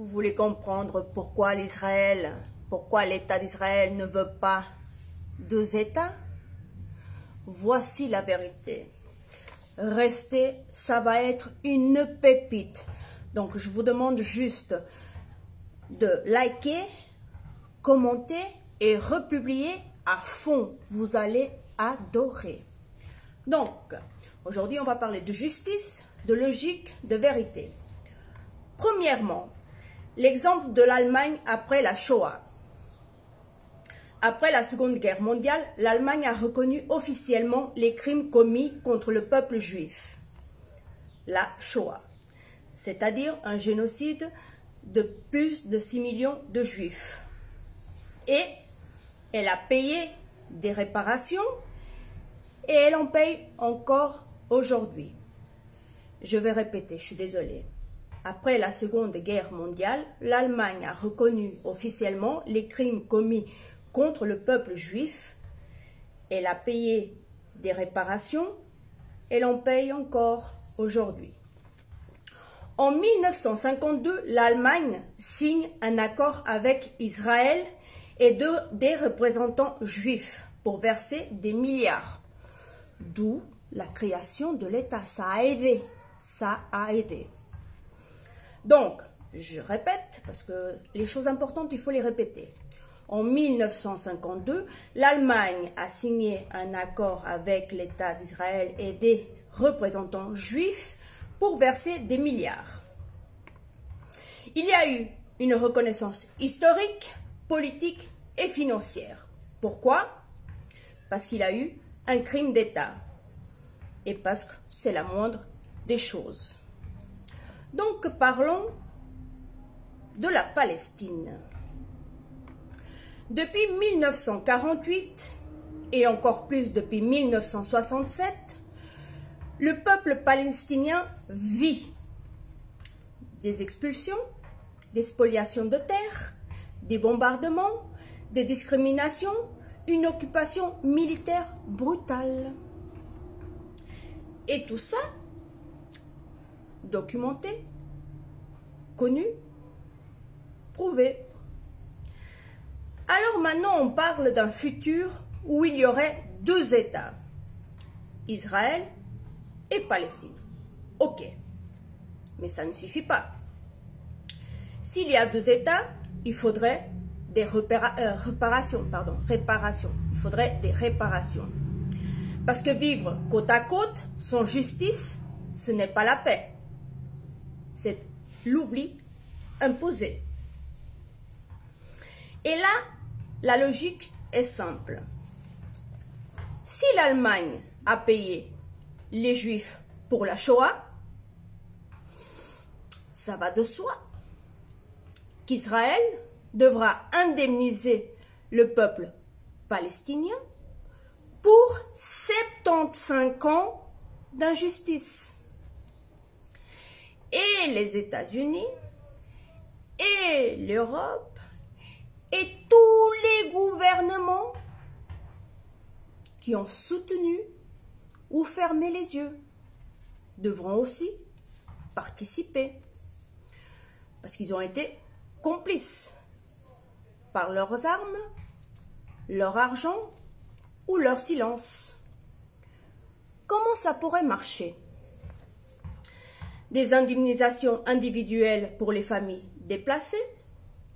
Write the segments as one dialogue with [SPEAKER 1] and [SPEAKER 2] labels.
[SPEAKER 1] Vous voulez comprendre pourquoi pourquoi l'État d'Israël ne veut pas deux États? Voici la vérité. Restez, ça va être une pépite. Donc je vous demande juste de liker, commenter et republier à fond. Vous allez adorer. Donc, aujourd'hui on va parler de justice, de logique, de vérité. Premièrement, l'exemple de l'Allemagne après la Shoah. Après la Seconde Guerre mondiale, l'Allemagne a reconnu officiellement les crimes commis contre le peuple juif. La Shoah, c'est-à-dire un génocide de plus de 6 millions de juifs. Et elle a payé des réparations et elle en paye encore aujourd'hui. Je vais répéter, je suis désolée. Après la Seconde Guerre mondiale, l'Allemagne a reconnu officiellement les crimes commis contre le peuple juif. Elle a payé des réparations. Elle en paye encore aujourd'hui. En 1952, l'Allemagne signe un accord avec Israël et des représentants juifs pour verser des milliards. D'où la création de l'État. Ça a aidé. Ça a aidé. Donc, je répète, parce que les choses importantes, il faut les répéter. En 1952, l'Allemagne a signé un accord avec l'État d'Israël et des représentants juifs pour verser des milliards. Il y a eu une reconnaissance historique, politique et financière. Pourquoi? Parce qu'il y a eu un crime d'État et parce que c'est la moindre des choses. Donc, parlons de la Palestine. Depuis 1948, et encore plus depuis 1967, le peuple palestinien vit des expulsions, des spoliations de terres, des bombardements, des discriminations, une occupation militaire brutale. Et tout ça documenté, connu, prouvé. Alors maintenant, on parle d'un futur où il y aurait deux États, Israël et Palestine. Ok, mais ça ne suffit pas. S'il y a deux États, il faudrait des réparations. Il faudrait des réparations. Parce que vivre côte à côte, sans justice, ce n'est pas la paix. C'est l'oubli imposé. Et là, la logique est simple. Si l'Allemagne a payé les Juifs pour la Shoah, ça va de soi qu'Israël devra indemniser le peuple palestinien pour 75 ans d'injustice. Et les États-Unis, et l'Europe, et tous les gouvernements qui ont soutenu ou fermé les yeux devront aussi participer. Parce qu'ils ont été complices par leurs armes, leur argent ou leur silence. Comment ça pourrait marcher? Des indemnisations individuelles pour les familles déplacées,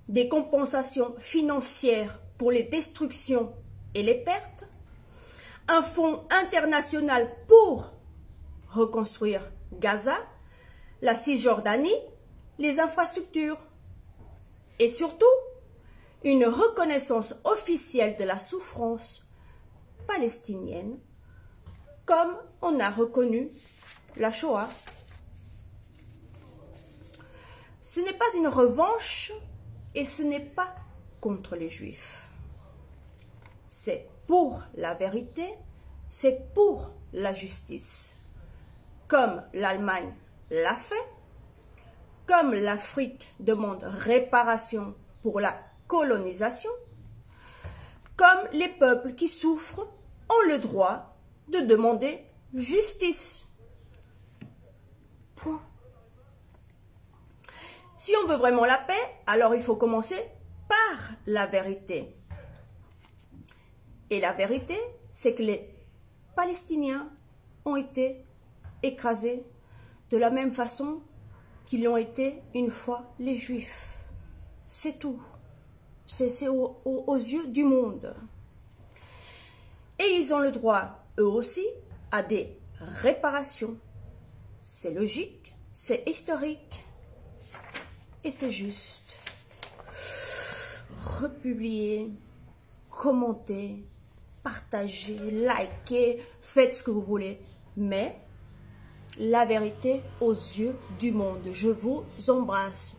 [SPEAKER 1] des compensations financières pour les destructions et les pertes, un fonds international pour reconstruire Gaza, la Cisjordanie, les infrastructures et surtout une reconnaissance officielle de la souffrance palestinienne comme on a reconnu la Shoah. Ce n'est pas une revanche et ce n'est pas contre les Juifs. C'est pour la vérité, c'est pour la justice. Comme l'Allemagne l'a fait, comme l'Afrique demande réparation pour la colonisation, comme les peuples qui souffrent ont le droit de demander justice. Point. Si on veut vraiment la paix, alors il faut commencer par la vérité. Et la vérité, c'est que les Palestiniens ont été écrasés de la même façon qu'ils l'ont été une fois les Juifs. C'est tout. C'est aux yeux du monde. Et ils ont le droit, eux aussi, à des réparations. C'est logique, c'est historique et c'est juste. Republiez, commentez, partagez, likez, faites ce que vous voulez. Mais la vérité aux yeux du monde. Je vous embrasse.